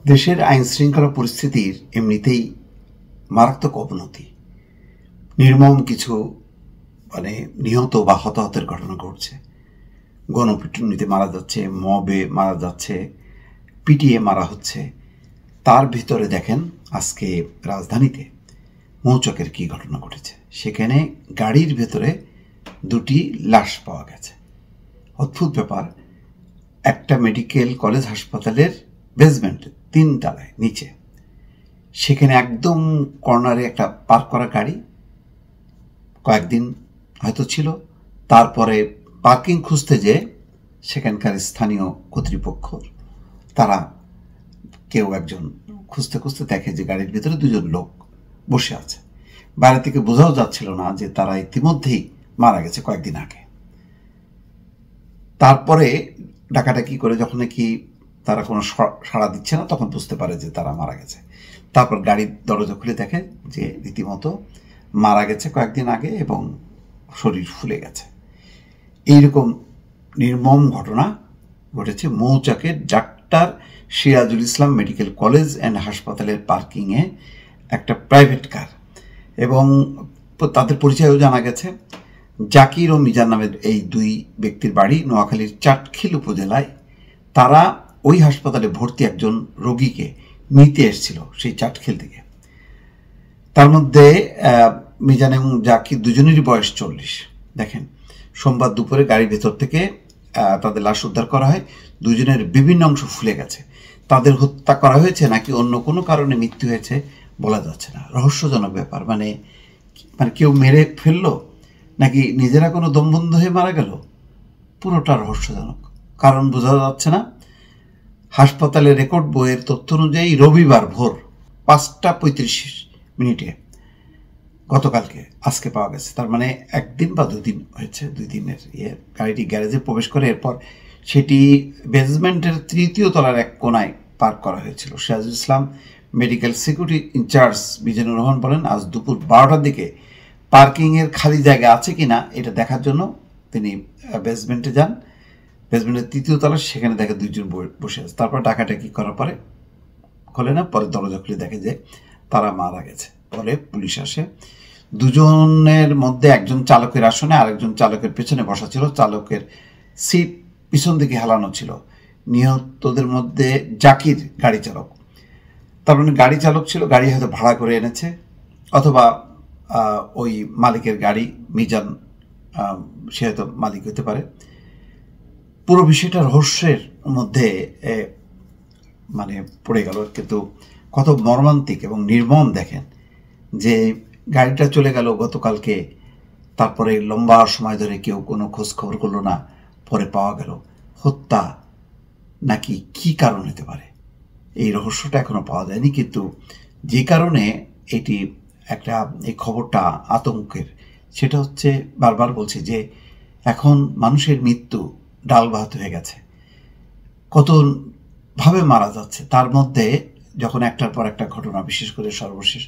দেশের আইনশৃঙ্খলা পরিস্থিতির এমনিতেই মারাত্মক অবনতি। নির্মম কিছু নিহত বা হতাহতের ঘটনা ঘটছে। গণপিটুনিতে মারা যাচ্ছে, মবে মারা যাচ্ছে, পিটিয়ে মারা হচ্ছে। তার ভিতরে দেখেন আজকে রাজধানীতে মৌচাকের কি ঘটনা ঘটেছে। সেখানে গাড়ির ভেতরে দুটি লাশ পাওয়া গেছে। অদ্ভুত ব্যাপার, একটা মেডিকেল কলেজ হাসপাতালের বেসমেন্টে 3 তলায় নিচে, সেখানে একদম কর্নারে একটা পার্ক করা গাড়ি কয়েকদিন হয়তো ছিল। তারপরে পার্কিং খুঁজতে যে সেখানকার স্থানীয় কর্তৃপক্ষ তারা কেউ একজন খুঁজতে খুঁজতে দেখে যে গাড়ির ভিতরে 2 জন লোক বসে আছে। বাইরে থেকে বোঝাও যাচ্ছিল না যে তারা ইতিমধ্যেই মারা গেছে কয়েকদিন আগে। তারপরে ডাকাডাকি করে যখন নাকি তারা কোনো সাড়া দিচ্ছে না, তখন বুঝতে পারে যে তারা মারা গেছে। তারপর গাড়ির দরজা খুলে দেখে যে রীতিমতো মারা গেছে কয়েকদিন আগে এবং শরীর ফুলে গেছে। এইরকম নির্মম ঘটনা ঘটেছে মৌচাকের doctor Sirajul Islam medical college and হাসপাতালের পার্কিংয়ে একটা প্রাইভেট কার, এবং তাদের পরিচয়ও জানা গেছে। জাকির ও মিজান নামের এই 2 ব্যক্তির বাড়ি নোয়াখালীর চাটখিল উপজেলায়। তারা ওই হাসপাতালে ভর্তি একজন রোগীকে নিতে এসেছিল সেই চাটখিল থেকে। তার মধ্যে মিজান এবং জাকির দুজনেরই বয়স 40। দেখেন, সোমবার দুপুরে গাড়ির ভেতর থেকে তাদের লাশ উদ্ধার করা হয়। দুজনের বিভিন্ন অংশ ফুলে গেছে। তাদের হত্যা করা হয়েছে নাকি অন্য কোনো কারণে মৃত্যু হয়েছে বলা যাচ্ছে না। রহস্যজনক ব্যাপার। মানে কেউ মেরে ফেললো নাকি নিজেরা কোনো দমবন্ধ হয়ে মারা গেল, পুরোটা রহস্যজনক, কারণ বোঝা যাচ্ছে না। হাসপাতালের রেকর্ড বইয়ের তথ্য অনুযায়ী রবিবার ভোর 5টা 35 মিনিটে গতকালকে আজকে পাওয়া গেছে। তার মানে 1 দিন বা 2 দিন হয়েছে। 2 দিনের গাড়িটি গ্যারেজে প্রবেশ করে এরপর সেটি বেসমেন্টের 3য় তলার এক কোনায় পার্ক করা হয়েছিল। Sirajul Islam medical security in charge Mizanur Rahman বলেন, আজ দুপুর 12টার দিকে পার্কিংয়ের খালি জায়গা আছে কিনা এটা দেখার জন্য তিনি বেসমেন্টে যান। বেসমেন্টের 3য় তলা, সেখানে দেখে 2 জন বসে আছে। তারপর ডাকাডাকি করার পরে খোলে না, পরে দরজা খুলে দেখে যে তারা মারা গেছে। পরে পুলিশ আসে। 2 জনের মধ্যে একজন চালকের আসনে, আরেকজন চালকের পেছনে বসা ছিল। চালকের সিট পিছন দিকে হেলানো ছিল। নিহতদের মধ্যে জাকির গাড়ি চালক। তার মানে গাড়ি চালক ছিল, গাড়ি হয়তো ভাড়া করে এনেছে, অথবা ওই মালিকের গাড়ি, মিজান সে হয়তো মালিক হতে পারে। পুরো বিষয়টা রহস্যের মধ্যে পড়ে গেল। কিন্তু কত মর্মান্তিক এবং নির্মম দেখেন যে গাড়িটা চলে গেল গতকালকে, তারপরে লম্বা সময় ধরে কেউ কোনো খোঁজ খবর করলো না, পরে পাওয়া গেল। হত্যা নাকি কি কারণ হতে পারে এই রহস্যটা এখনো পাওয়া যায়নি। কিন্তু যে কারণে এই খবরটা আতঙ্কের, সেটা হচ্ছে বারবার বলছি যে এখন মানুষের মৃত্যু ডাল ভাত হয়ে গেছে, কতভাবে মারা যাচ্ছে। তার মধ্যে যখন একটার পর একটা ঘটনা, বিশেষ করে সর্বশেষ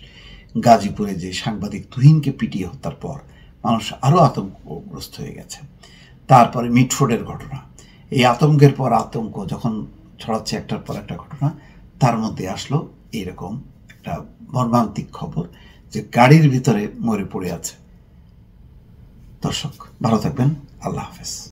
গাজীপুরে যে সাংবাদিক তুহিনকে পিটিয়ে হত্যার পর মানুষ আরও আতঙ্কগ্রস্ত হয়ে গেছে। তারপরে মিটফোর্ডের ঘটনা, এই আতঙ্কের পর আতঙ্ক যখন ছড়াচ্ছে একটার পর একটা ঘটনা, তার মধ্যে আসলো এরকম একটা মর্মান্তিক খবর যে গাড়ির ভিতরে মরে পড়ে আছে। দর্শক ভালো থাকবেন, আল্লাহ হাফেজ।